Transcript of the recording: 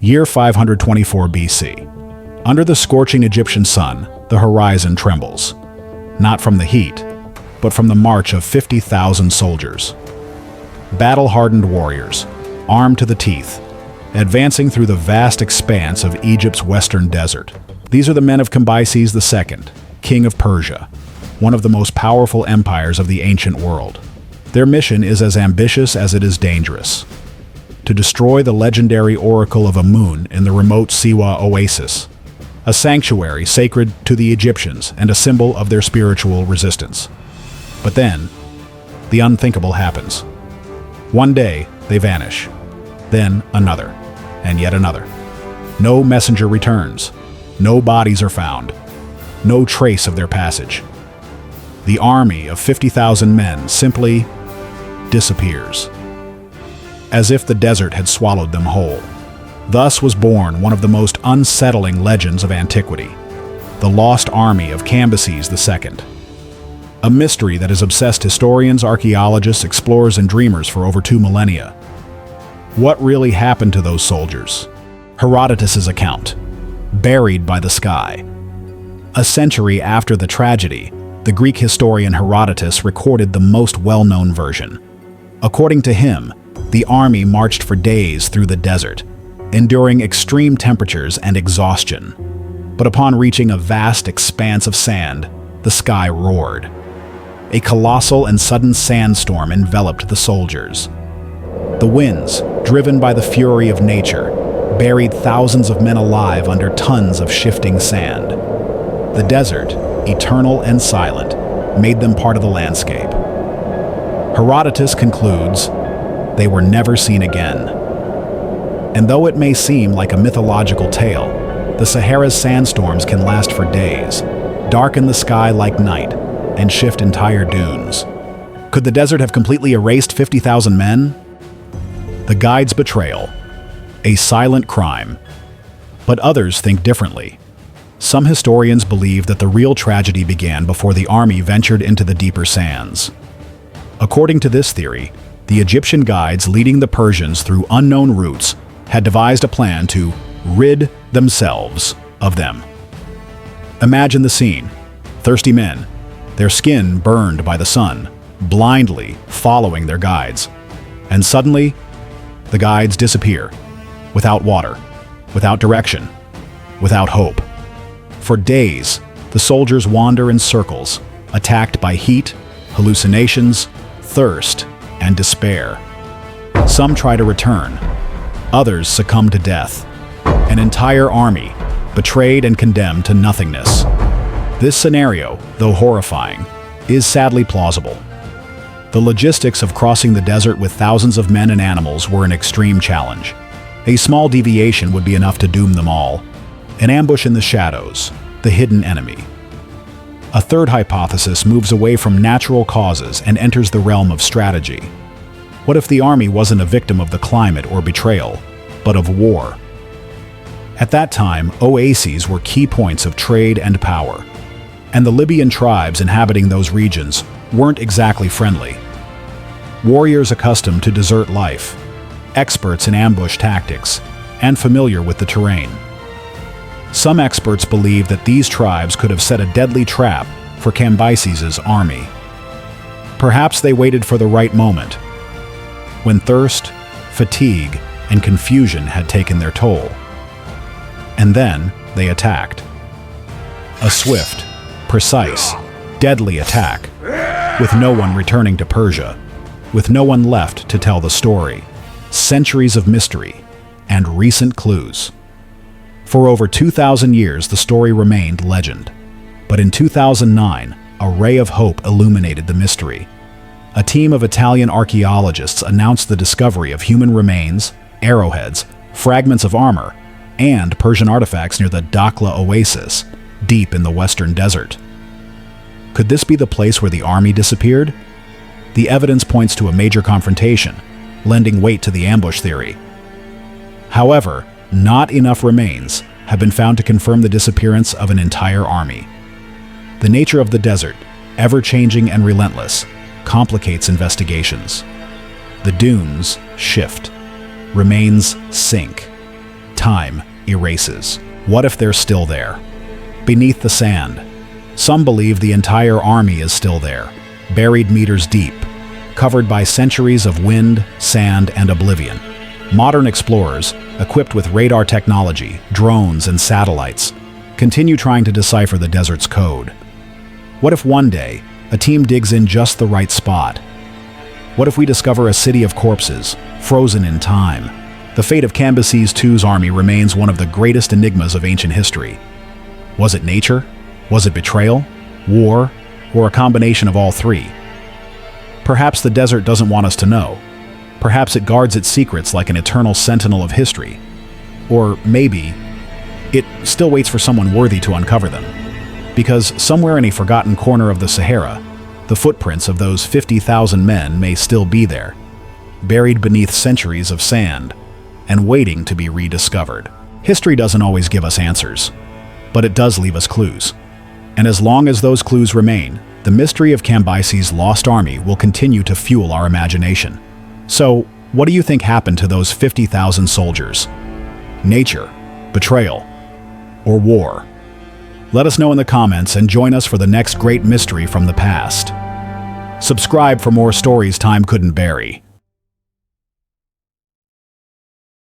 Year 524 BC. Under the scorching Egyptian sun, the horizon trembles. Not from the heat, but from the march of 50,000 soldiers. Battle-hardened warriors, armed to the teeth, advancing through the vast expanse of Egypt's western desert. These are the men of Cambyses II, king of Persia, one of the most powerful empires of the ancient world. Their mission is as ambitious as it is dangerous: to destroy the legendary Oracle of Amun in the remote Siwa oasis, a sanctuary sacred to the Egyptians and a symbol of their spiritual resistance. But then, the unthinkable happens. One day, they vanish. Then another, and yet another. No messenger returns. No bodies are found. No trace of their passage. The army of 50,000 men simply disappears, as if the desert had swallowed them whole. Thus was born one of the most unsettling legends of antiquity, the lost army of Cambyses II. A mystery that has obsessed historians, archaeologists, explorers, and dreamers for over 2 millennia. What really happened to those soldiers? Herodotus' account, buried by the sky. A century after the tragedy, the Greek historian Herodotus recorded the most well-known version. According to him, the army marched for days through the desert, enduring extreme temperatures and exhaustion. But upon reaching a vast expanse of sand, the sky roared. A colossal and sudden sandstorm enveloped the soldiers. The winds, driven by the fury of nature, buried thousands of men alive under tons of shifting sand. The desert, eternal and silent, made them part of the landscape. Herodotus concludes, they were never seen again. And though it may seem like a mythological tale, the Sahara's sandstorms can last for days, darken the sky like night, and shift entire dunes. Could the desert have completely erased 50,000 men? The guide's betrayal, a silent crime. But others think differently. Some historians believe that the real tragedy began before the army ventured into the deeper sands. According to this theory, the Egyptian guides leading the Persians through unknown routes had devised a plan to rid themselves of them. Imagine the scene: thirsty men, their skin burned by the sun, blindly following their guides. And suddenly, the guides disappear, without water, without direction, without hope. For days, the soldiers wander in circles, attacked by heat, hallucinations, thirst, and despair. Some try to return. Others succumb to death. An entire army, betrayed and condemned to nothingness. This scenario, though horrifying, is sadly plausible. The logistics of crossing the desert with thousands of men and animals were an extreme challenge. A small deviation would be enough to doom them all. An ambush in the shadows, the hidden enemy. A third hypothesis moves away from natural causes and enters the realm of strategy. What if the army wasn't a victim of the climate or betrayal, but of war? At that time, oases were key points of trade and power, and the Libyan tribes inhabiting those regions weren't exactly friendly. Warriors accustomed to desert life, experts in ambush tactics, and familiar with the terrain. Some experts believe that these tribes could have set a deadly trap for Cambyses' army. Perhaps they waited for the right moment, when thirst, fatigue, and confusion had taken their toll. And then they attacked. A swift, precise, deadly attack, with no one returning to Persia, with no one left to tell the story, centuries of mystery, and recent clues. For over 2,000 years, the story remained legend. But in 2009, a ray of hope illuminated the mystery. A team of Italian archaeologists announced the discovery of human remains, arrowheads, fragments of armor, and Persian artifacts near the Dakhla oasis, deep in the western desert. Could this be the place where the army disappeared? The evidence points to a major confrontation, lending weight to the ambush theory. However, not enough remains have been found to confirm the disappearance of an entire army. The nature of the desert, ever-changing and relentless, complicates investigations. The dunes shift. Remains sink. time erases. What if they're still there? Beneath the sand, some believe the entire army is still there, buried meters deep, covered by centuries of wind, sand, and oblivion. Modern explorers, equipped with radar technology, drones, and satellites, continue trying to decipher the desert's code. What if one day, a team digs in just the right spot? What if we discover a city of corpses, frozen in time? The fate of Cambyses II's army remains one of the greatest enigmas of ancient history. Was it nature? Was it betrayal? War? Or a combination of all three? Perhaps the desert doesn't want us to know. Perhaps it guards its secrets like an eternal sentinel of history. Or maybe it still waits for someone worthy to uncover them. Because somewhere in a forgotten corner of the Sahara, the footprints of those 50,000 men may still be there, buried beneath centuries of sand, and waiting to be rediscovered. History doesn't always give us answers, but it does leave us clues. And as long as those clues remain, the mystery of Cambyses' lost army will continue to fuel our imagination. So, what do you think happened to those 50,000 soldiers? Nature, betrayal, or war? Let us know in the comments and join us for the next great mystery from the past. Subscribe for more stories time couldn't bury.